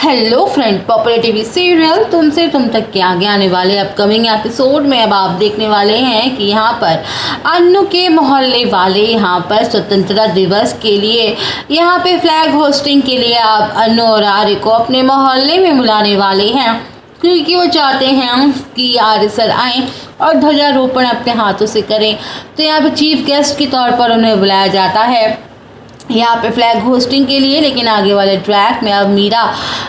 Hello friend, popular TV serial तुमसे तुम तक के आगे आने वाले अपकमिंग एपिसोड में अब आप देखने वाले हैं कि यहाँ पर अन्नू के मोहल्ले वाले यहाँ पर स्वतंत्रता दिवस के लिए यहाँ पे फ्लैग होस्टिंग के लिए आप अन्नू और आर्य को अपने मोहल्ले में बुलाने वाले हैं, क्योंकि वो चाहते हैं कि आर्य सर आएँ और ध्वजारोपण अपने हाथों से करें। तो यहाँ पे चीफ गेस्ट के तौर पर उन्हें बुलाया जाता है यहाँ पे फ्लैग होस्टिंग के लिए। लेकिन आगे वाले ट्रैक में अब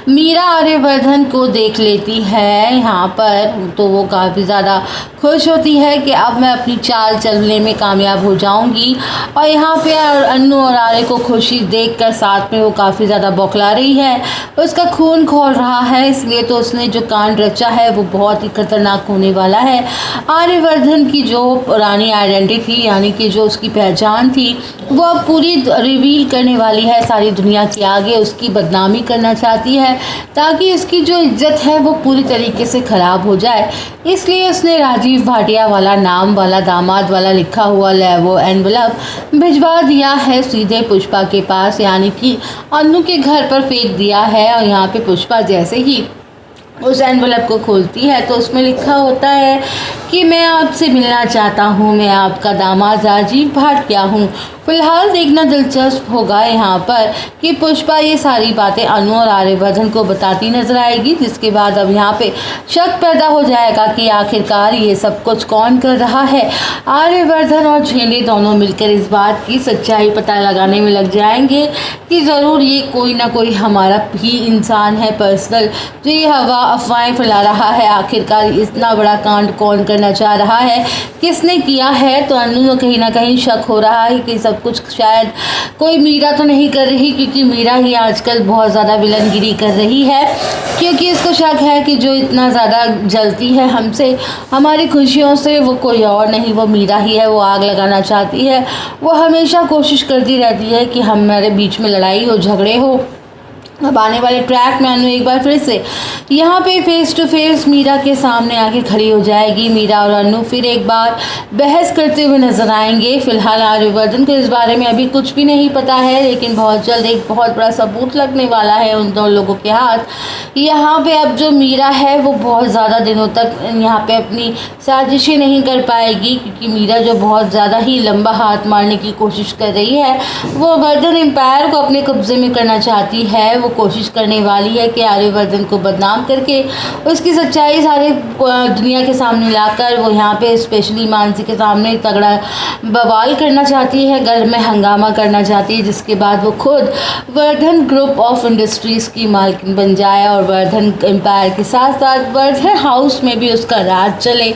मीरा आर्यवर्धन को देख लेती है यहाँ पर, तो वो काफ़ी ज़्यादा खुश होती है कि अब मैं अपनी चाल चलने में कामयाब हो जाऊंगी। और यहाँ पे अन्नू और आर्य को खुशी देखकर साथ में वो काफ़ी ज़्यादा बौखला रही है, उसका खून खौल रहा है, इसलिए तो उसने जो कांड रचा है वो बहुत ही खतरनाक होने वाला है। आर्यवर्धन की जो पुरानी आइडेंटिटी यानी कि जो उसकी पहचान थी वो अब पूरी रिवील करने वाली है सारी दुनिया के आगे, उसकी बदनामी करना चाहती है ताकि उसकी जो इज्जत है वो पूरी तरीके से ख़राब हो जाए। इसलिए उसने राजीव भाटिया वाला नाम वाला दामाद वाला लिखा हुआ वो एनवलप भिजवा दिया है सीधे पुष्पा के पास, यानी कि अन्नू के घर पर फेंक दिया है। और यहाँ पे पुष्पा जैसे ही उस एनवलप को खोलती है तो उसमें लिखा होता है कि मैं आपसे मिलना चाहता हूँ, मैं आपका दामाद राजीव भाटिया हूँ। फिलहाल देखना दिलचस्प होगा यहाँ पर कि पुष्पा ये सारी बातें अन्नू और आर्यवर्धन को बताती नजर आएगी, जिसके बाद अब यहाँ पे शक पैदा हो जाएगा कि आखिरकार ये सब कुछ कौन कर रहा है। आर्यवर्धन और झेंडे दोनों मिलकर इस बात की सच्चाई पता लगाने में लग जाएंगे कि ज़रूर ये कोई ना कोई हमारा ही इंसान है पर्सनल, जो ये अफवाहें फैला रहा है। आखिरकार इतना बड़ा कांड कौन करना चाह रहा है, किसने किया है। तो अन्नू को कहीं ना कहीं शक हो रहा है कि सब कुछ शायद कोई मीरा तो नहीं कर रही, क्योंकि मीरा ही आजकल बहुत ज़्यादा विलनगिरी कर रही है, क्योंकि इसको शक है कि जो इतना ज़्यादा जलती है हमसे, हमारी खुशियों से, वो कोई और नहीं, वो मीरा ही है। वो आग लगाना चाहती है, वो हमेशा कोशिश करती रहती है कि हमारे बीच में लड़ाई हो, झगड़े हो। अब आने वाले ट्रैक में अन्नू एक बार फिर से यहाँ पे फेस टू फेस मीरा के सामने आके खड़ी हो जाएगी। मीरा और अन्नू फिर एक बार बहस करते हुए नजर आएंगे। फिलहाल आर्यवर्धन को इस बारे में अभी कुछ भी नहीं पता है, लेकिन बहुत जल्द एक बहुत बड़ा सबूत लगने वाला है उन दोनों लोगों के हाथ। यहाँ पे अब जो मीरा है वो बहुत ज़्यादा दिनों तक यहाँ पे अपनी साजिशें नहीं कर पाएगी, क्योंकि मीरा जो बहुत ज़्यादा ही लंबा हाथ मारने की कोशिश कर रही है, वो वर्धन एम्पायर को अपने कब्जे में करना चाहती है। वो कोशिश करने वाली है कि आर्यवर्धन को बदनाम करके उसकी सच्चाई सारे दुनिया के सामने लाकर वो यहाँ पे स्पेशली मानसी के सामने तगड़ा बवाल करना चाहती है, घर में हंगामा करना चाहती है, जिसके बाद वो खुद वर्धन ग्रुप ऑफ इंडस्ट्रीज़ की मालकिन बन जाए और वर्धन एम्पायर के साथ साथ वर्धन हाउस में भी उसका राज चले।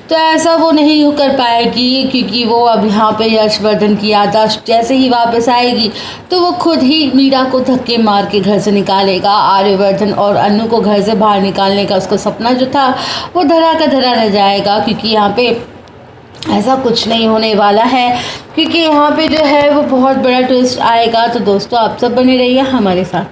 तो ऐसा वो नहीं कर पाएगी, क्योंकि वो अब यहाँ पे यशवर्धन की याददाश्त जैसे ही वापस आएगी तो वो खुद ही मीरा को धक्के मार के घर से निकालेगा। आर्यवर्धन और अन्नू को घर से बाहर निकालने का उसका सपना जो था वो धरा का धरा रह जाएगा, क्योंकि यहाँ पे ऐसा कुछ नहीं होने वाला है, क्योंकि यहाँ पे जो है वो बहुत बड़ा ट्विस्ट आएगा। तो दोस्तों आप सब बने रहिए हमारे साथ।